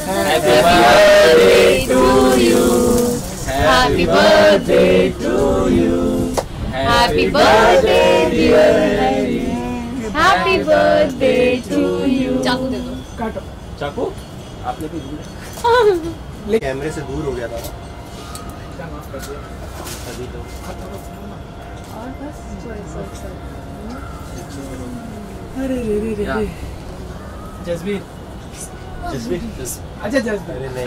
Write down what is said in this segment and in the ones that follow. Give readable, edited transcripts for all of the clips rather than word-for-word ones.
Happy birthday to you. Happy birthday to you. Happy birthday dear Harry. Happy birthday to you. चाकू दे दो। काटो। चाकू आपने भी दूर कैमरे से दूर हो गया था माफ कर दिया अभी तो और बस अरे रे रे रे जसबीर अच्छा जसबीर अरे नहीं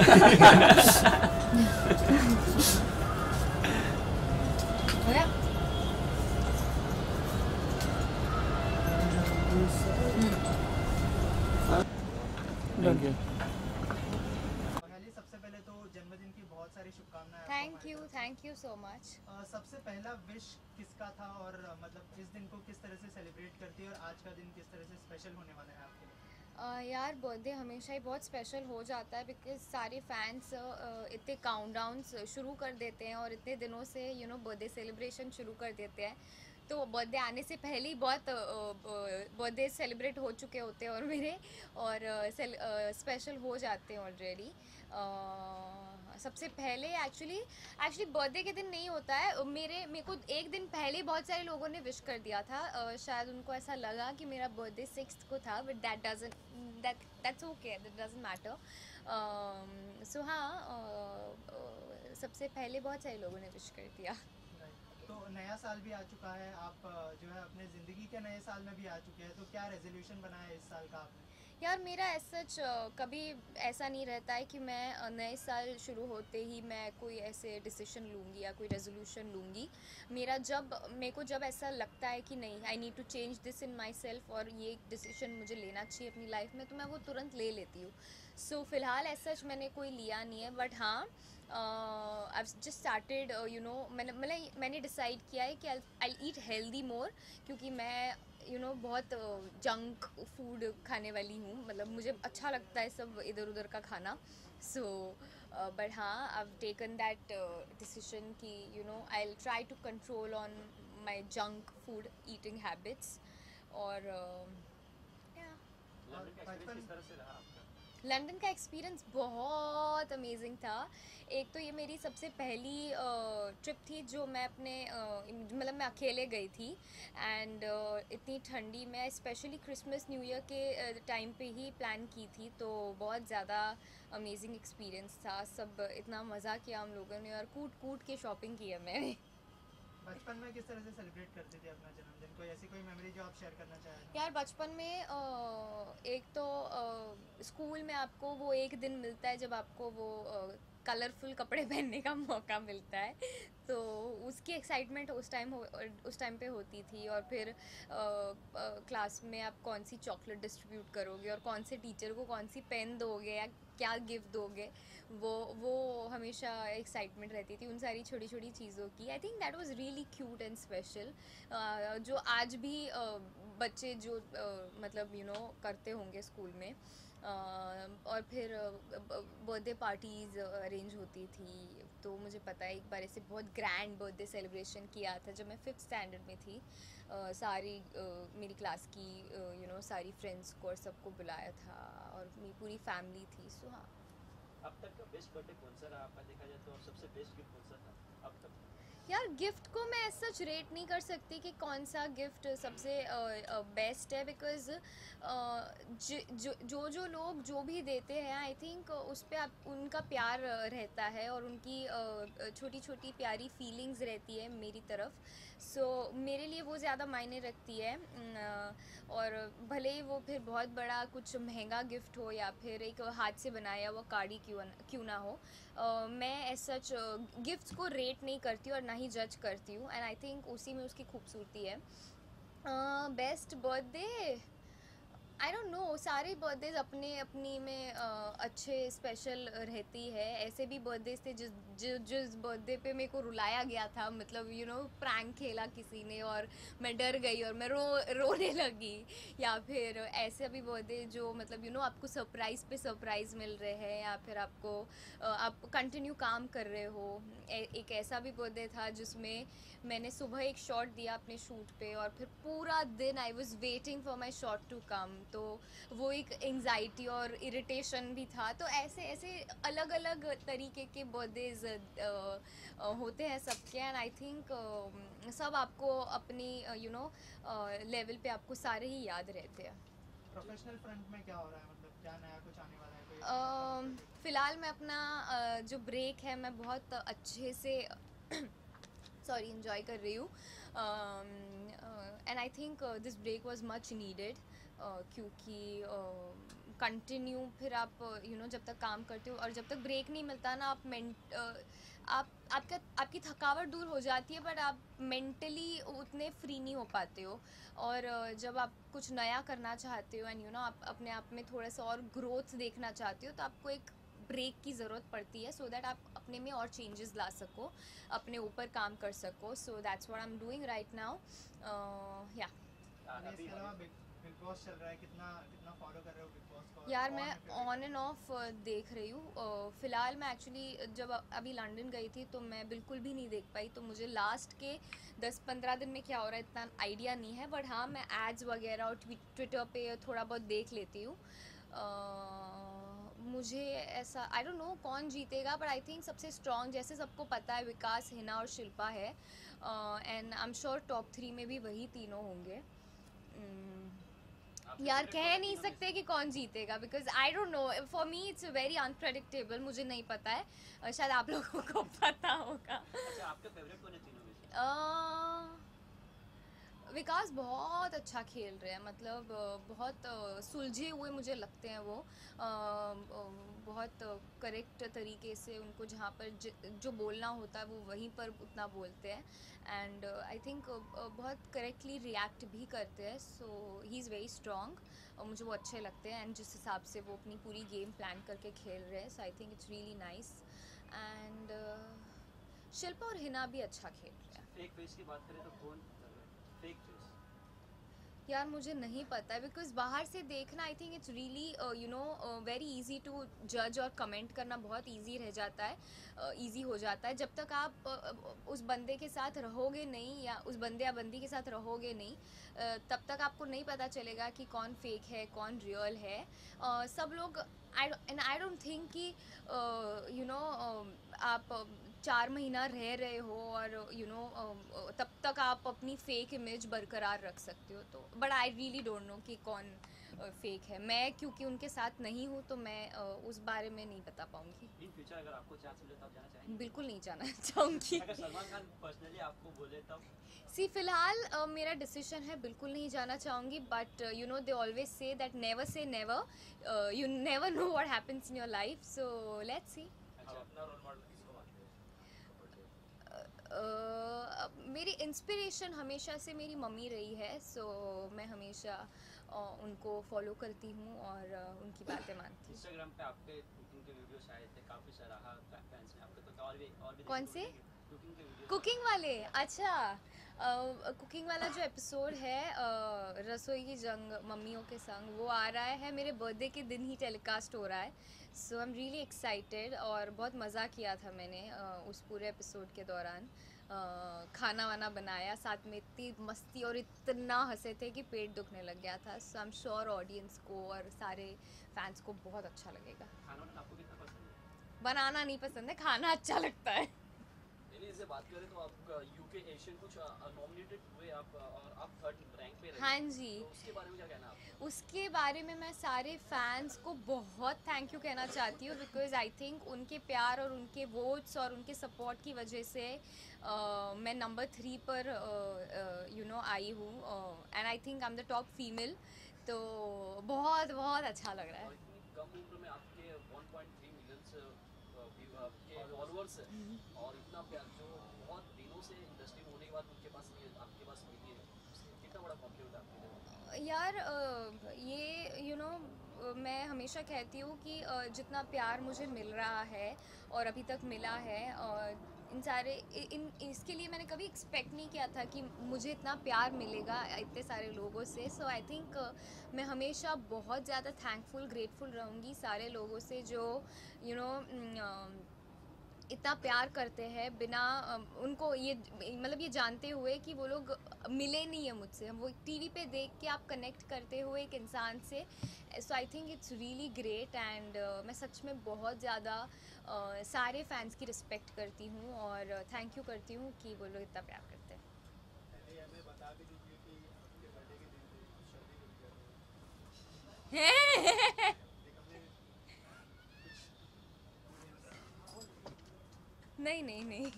हो गया? सबसे पहले तो जन्मदिन की बहुत सारी शुभकामनाएं। Thank you so much. सबसे पहला विश किसका था और मतलब इस दिन को किस तरह से सेलिब्रेट करती है और आज का दिन किस तरह से स्पेशल होने वाला है आपके लिए? यार बर्थडे हमेशा ही बहुत स्पेशल हो जाता है बिकॉज सारे फैंस इतने काउंटडाउन्स शुरू कर देते हैं और इतने दिनों से बर्थडे सेलिब्रेशन शुरू कर देते हैं। तो बर्थडे आने से पहले ही बहुत बर्थडे सेलिब्रेट हो चुके होते हैं और मेरे और स्पेशल हो जाते हैं ऑलरेडी। सबसे पहले एक्चुअली बर्थडे के दिन नहीं होता है। मेरे को एक दिन पहले बहुत सारे लोगों ने विश कर दिया था। शायद उनको ऐसा लगा कि मेरा बर्थडे 6 को था, but that's okay, that doesn't matter. So हाँ, सबसे पहले बहुत सारे लोगों ने विश कर दिया। तो नया साल भी आ चुका है, आप जो है अपने ज़िंदगी के नए साल में भी आ चुके हैं, तो क्या रेजोल्यूशन बनाया है इस साल का आपने? यार मेरा सच कभी ऐसा नहीं रहता है कि मैं नए साल शुरू होते ही मैं कोई ऐसे डिसीजन लूँगी या कोई रेजोल्यूशन लूँगी। मेरे को जब ऐसा लगता है कि नहीं, I need to change this in my self और ये एक डिसीजन मुझे लेना चाहिए अपनी लाइफ में, तो मैं वो तुरंत ले लेती हूँ। सो फ़िलहाल ऐसा मैंने कोई लिया नहीं है, बट हाँ आई जस्ट स्टार्टेड मैंने डिसाइड किया है कि आई ईट हेल्दी मोर, क्योंकि मैं बहुत जंक फूड खाने वाली हूँ। मतलब मुझे अच्छा लगता है सब इधर उधर का खाना। सो बट हाँ, I have taken that decision कि I will try to control on my junk food eating habits. और लंदन का एक्सपीरियंस बहुत अमेजिंग था। एक तो ये मेरी सबसे पहली ट्रिप थी जो मैं अपने मैं अकेले गई थी। एंड इतनी ठंडी में, स्पेशली क्रिसमस न्यू ईयर के टाइम पे ही प्लान की थी, तो बहुत ज़्यादा अमेजिंग एक्सपीरियंस था। सब इतना मज़ा किया हम लोगों ने और कूट के शॉपिंग की है मैंने। बचपन में किस तरह से सेलिब्रेट करते थे अपना जन्मदिन? कोई ऐसी कोई मेमोरी जो आप शेयर करना चाहें? यार बचपन में एक तो स्कूल में आपको वो एक दिन मिलता है जब आपको वो कलरफुल कपड़े पहनने का मौका मिलता है, तो उसकी एक्साइटमेंट उस टाइम पे होती थी। और फिर क्लास में आप कौन सी चॉकलेट डिस्ट्रीब्यूट करोगे और कौन से टीचर को कौन सी पेन दोगे या क्या गिफ्ट दोगे, वो हमेशा एक्साइटमेंट रहती थी उन सारी छोटी छोटी चीज़ों की। I think that was really cute and special, जो आज भी बच्चे जो मतलब करते होंगे स्कूल में। और फिर बर्थडे पार्टीज़ अरेंज होती थी। तो मुझे पता है एक बार ऐसे बहुत ग्रैंड बर्थडे सेलिब्रेशन किया था जब मैं 5th स्टैंडर्ड में थी। सारी मेरी क्लास की सारी फ्रेंड्स को और सबको बुलाया था और मेरी पूरी फैमिली थी। सो हाँ। अब तक का बेस्ट बर्थडे कौन सा रहा आपका देखा जाए तो, और सबसे बेस्ट गिफ्ट कौन सा था अब तक? यार गिफ्ट को मैं ऐसा रेट नहीं कर सकती कि कौन सा गिफ्ट सबसे बेस्ट है, बिकॉज़ जो लोग जो भी देते हैं, आई थिंक उस पर आप उनका प्यार रहता है और उनकी छोटी छोटी प्यारी फीलिंग्स रहती है मेरी तरफ। सो मेरे लिए वो ज़्यादा मायने रखती है। और भले ही वो फिर बहुत बड़ा कुछ महंगा गिफ्ट हो या फिर एक हाथ से बनाया हुआ कार्ड ही क्यों ना हो, मैं ऐसा गिफ्ट्स को रेट नहीं करती और ना ही जज करती हूँ। एंड आई थिंक उसी में उसकी खूबसूरती है। Best birthday, I don't know, सारे बर्थडेज अपनी में अच्छे स्पेशल रहती है। ऐसे भी बर्थडेज थे जिस बर्थडे पे मेरे को रुलाया गया था, मतलब प्रैंक खेला किसी ने और मैं डर गई और मैं रोने लगी। या फिर ऐसे भी बर्थडे जो मतलब आपको सरप्राइज़ पे सरप्राइज़ मिल रहे हैं, या फिर आप कंटिन्यू काम कर रहे हो। एक ऐसा भी बर्थडे था जिसमें मैंने सुबह एक शॉट दिया अपने शूट पे और फिर पूरा दिन I was waiting for my shot to come. तो वो एक एंजाइटी और इरिटेशन भी था। तो ऐसे ऐसे अलग अलग तरीके के बर्थडेज होते हैं सबके, एंड आई थिंक सब आपको अपनी लेवल पे आपको सारे ही याद रहते हैं। प्रोफेशनल फ्रंट में क्या हो रहा है, मतलब क्या नया कुछ आने वाला है, कोई फ़िलहाल मैं अपना जो ब्रेक है मैं बहुत अच्छे से सॉरी इंजॉय कर रही हूँ, and I think this break was much needed, क्योंकि कंटिन्यू फिर आप जब तक काम करते हो और जब तक ब्रेक नहीं मिलता ना, आपकी थकावट दूर हो जाती है, बट आप मेंटली उतने फ्री नहीं हो पाते हो। और जब आप कुछ नया करना चाहते हो एंड आप अपने आप में थोड़ा सा और ग्रोथ देखना चाहते हो, तो आपको एक ब्रेक की ज़रूरत पड़ती है, सो दैट आप अपने में और चेंजेस ला सको, अपने ऊपर काम कर सको। So that's what I am doing right now. या इसके अलावा बिग बॉस चल रहा है, कितना कितना फॉलो कर रहे हो बिग बॉस को? यार मैं ऑन एंड ऑफ देख रही हूँ। फ़िलहाल मैं एक्चुअली जब अभी लंदन गई थी तो मैं बिल्कुल भी नहीं देख पाई, तो मुझे लास्ट के 10-15 दिन में क्या हो रहा है इतना आइडिया नहीं है, बट हाँ मैं एड्स वगैरह और ट्विटर पे थोड़ा बहुत देख लेती हूँ। मुझे ऐसा आई डोंट नो कौन जीतेगा, बट आई थिंक सबसे स्ट्रॉन्ग, जैसे सबको पता है, विकास, हिना और शिल्पा है, and I am sure top 3 में भी वही तीनों होंगे। यार कह नहीं सकते कि कौन जीतेगा, because I don't know, for me it's very unpredictable, मुझे नहीं पता है, शायद आप लोगों को पता होगा। अच्छा, आपका फेवरेट कौन है तीनों में से? विकास बहुत अच्छा खेल रहे हैं, मतलब बहुत सुलझे हुए मुझे लगते हैं वो, बहुत करेक्ट तरीके से उनको जहाँ पर जो बोलना होता है वो वहीं पर उतना बोलते हैं, एंड आई थिंक बहुत करेक्टली रिएक्ट भी करते हैं। सो ही इज़ वेरी स्ट्रॉन्ग और मुझे वो अच्छे लगते हैं, एंड जिस हिसाब से वो अपनी पूरी गेम प्लान करके खेल रहे हैं, so I think it's really nice. And Shilpa और हिना भी अच्छा खेल रहे हैं। फेक फेस की बात करें तो कौन फेक फेस? यार मुझे नहीं पता है, बिकॉज बाहर से देखना I think it's really very easy to जज और कमेंट करना बहुत इजी रह जाता है, इजी हो जाता है। जब तक आप उस बंदे के साथ रहोगे नहीं या उस बंदे या बंदी के साथ रहोगे नहीं, तब तक आपको नहीं पता चलेगा कि कौन फेक है कौन रियल है। सब लोग आई डोंट थिंक कि आप 4 महीना रह रहे हो और तब तक आप अपनी फेक इमेज बरकरार रख सकते हो, तो but I really don't know कि कौन फेक है। मैं क्योंकि उनके साथ नहीं हूँ तो मैं उस बारे में नहीं बता पाऊँगी। इन फ्यूचर अगर आपको चांस मिले तो आप जाना चाहेंगे? बिल्कुल नहीं जाना चाहूँगी। अगर सलमान खान पर्सनली आपको बोले तब? फ़िलहाल मेरा डिसीजन है बिल्कुल नहीं जाना चाहूँगी, but they always say that never say never, you never know what happens in your life, so let's सी। अपना रोल मॉडल किसको मानते हैं? मेरी इंस्पिरेशन हमेशा से मेरी मम्मी रही है, सो मैं हमेशा उनको फॉलो करती हूँ और उनकी बातें मानती हूँ। इंस्टाग्राम पे आपके कुकिंग के वीडियोस आए थे, काफी सराहा फैंस ने आपके, तो और भी कौन से? कुकिंग के वीडियोस? कुकिंग वाले? अच्छा, कुकिंग वाला जो एपिसोड है रसोई की जंग मम्मियों के संग, वो आ रहा है मेरे बर्थडे के दिन ही टेलीकास्ट हो रहा है, so I am really excited. और बहुत मज़ा किया था मैंने उस पूरे एपिसोड के दौरान, खाना वाना बनाया, साथ में इतनी मस्ती और इतना हंसे थे कि पेट दुखने लग गया था। सो आई एम श्योर ऑडियंस को और सारे फैंस को बहुत अच्छा लगेगा। खाना वाना आपको कितना पसंद है? बनाना नहीं पसंद है, खाना अच्छा लगता है। इन्हीं से बात करें तो आप यूके एशियन कुछ नॉमिनेटेड हुए आप, और आप 3rd रैंक पे रहे। हाँ जी, तो उसके बारे में क्या कहना है आपका? उसके बारे में मैं सारे फैंस को बहुत थैंक यू कहना चाहती हूँ, बिकॉज़ आई थिंक उनके प्यार और उनके वोट्स और उनके सपोर्ट की वजह से मैं नंबर 3 पर आई हूँ, and I think I am the top female, तो बहुत बहुत अच्छा लग रहा और है। इतनी कम उम्र में आपके 1.3 मिलियन के फॉलोअर्स हैं, और इतना प्यार जो बहुत दिनों से इंडस्ट्री में होने के बाद उनके पास नहीं है, आपके पास नहीं है, कितना बड़ा कॉम्प्लीमेंट है आपके लिए? यार ये मैं हमेशा कहती हूँ कि जितना प्यार मुझे मिल रहा है और अभी तक मिला है, और इसके लिए मैंने कभी एक्सपेक्ट नहीं किया था कि मुझे इतना प्यार मिलेगा इतने सारे लोगों से। सो आई थिंक मैं हमेशा बहुत ज़्यादा थैंकफुल ग्रेटफुल रहूँगी सारे लोगों से जो इतना प्यार करते हैं बिना उनको ये मतलब ये जानते हुए कि वो लोग मिले नहीं है मुझसे। वो टीवी पे देख के आप कनेक्ट करते हुए एक इंसान से, so I think it's really great and मैं सच में बहुत ज़्यादा सारे फैंस की रिस्पेक्ट करती हूँ और थैंक यू करती हूँ कि वो लोग इतना प्यार करते हैं। नहीं नहीं नहीं मेरी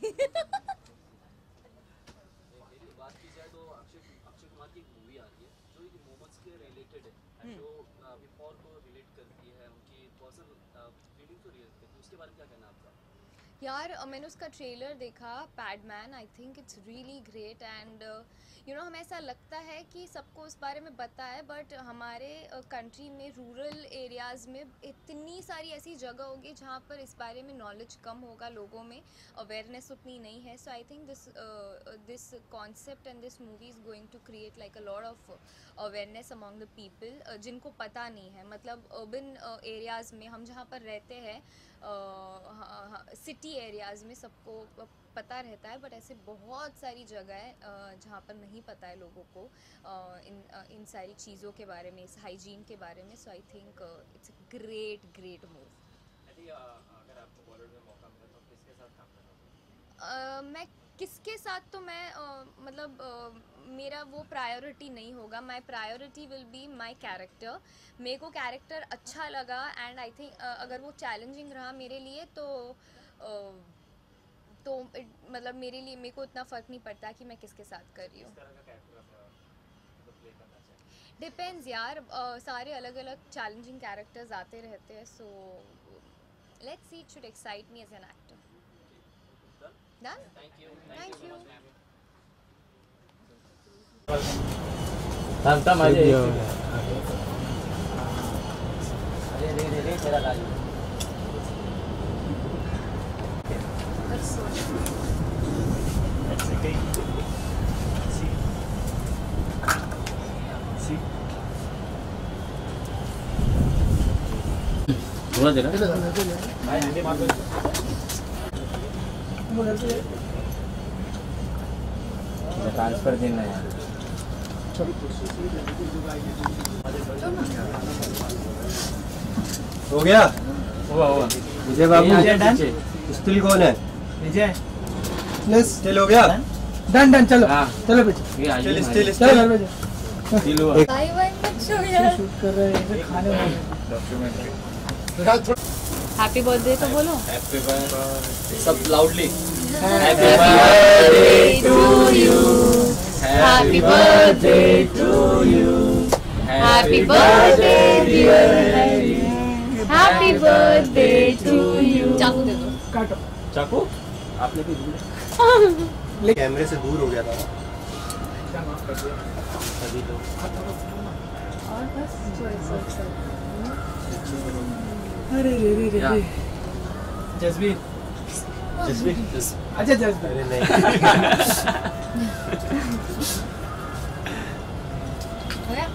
बात की जाए तो अक्षय कुमार की एक मूवी आ रही है जो एक मोमेंट्स के रिलेटेड है and जो बिफोर को रिलेट करती है, उनकी पर्सनल फीलिंग को रिलेट करती है, उसके बारे में क्या कहना है आपका? यार मैंने उसका ट्रेलर देखा पैडमैन, आई think it's really great and you know हमें ऐसा लगता है कि सबको उस बारे में पता है बट हमारे कंट्री में रूरल एरियाज़ में इतनी सारी ऐसी जगह होगी जहाँ पर इस बारे में नॉलेज कम होगा, लोगों में अवेयरनेस उतनी नहीं है। So I think this concept and this movie is going to create like a lot of awareness among the people जिनको पता नहीं है। मतलब अर्बन एरियाज़ में हम जहाँ पर रहते हैं, सिटी एरियाज़ में सबको पता रहता है बट ऐसे बहुत सारी जगह है जहाँ पर नहीं पता है लोगों को इन सारी चीज़ों के बारे में, इस हाइजीन के बारे में। So I think it's a great move. अगर आपको बॉलीवुड में मौका मिले तो किसके साथ काम करना? मैं किसके साथ तो मैं मेरा वो प्रायोरिटी नहीं होगा। My priority will be my character. मेरे को कैरेक्टर अच्छा लगा एंड आई थिंक अगर वो चैलेंजिंग रहा मेरे लिए तो मतलब मेरे लिए मेरे को इतना फ़र्क नहीं पड़ता कि मैं किसके साथ कर रही हूँ। किस तरह का कैरेक्टर प्ले करना चाहिए? डिपेंड्स यार, सारे अलग अलग चैलेंजिंग कैरेक्टर्स आते रहते हैं। So let's see, it should excite me as an actor. Done? Thank you. थाम आ जाइए। अरे तेरा लाली थोड़ा देना ट्रांसफर देना है। हो गया? हुआ विजय बाबू स्टिल कौन है? विजय स्टिल हो गया? डन चलो। हाँ। चलो पीछे स्टिल स्टिल चलो स्टिल घर में जाओ। बाय बाय मत छो यार। शूट कर रहे हैं फिर खाने वाले। हैप्पी बर्थडे तो बोलो। हैप्पी बर्थडे सब loudly. Happy birthday to you, happy birthday to you, happy birthday dear Harry, happy birthday to you. चाकू दे दो। काटो। चाकू आपने भी दूर कैमरे से दूर हो गया था माफ कर दिया। अभी तो और बस अरे रे जसबीर अच्छा जसबीर अरे नहीं हो गया?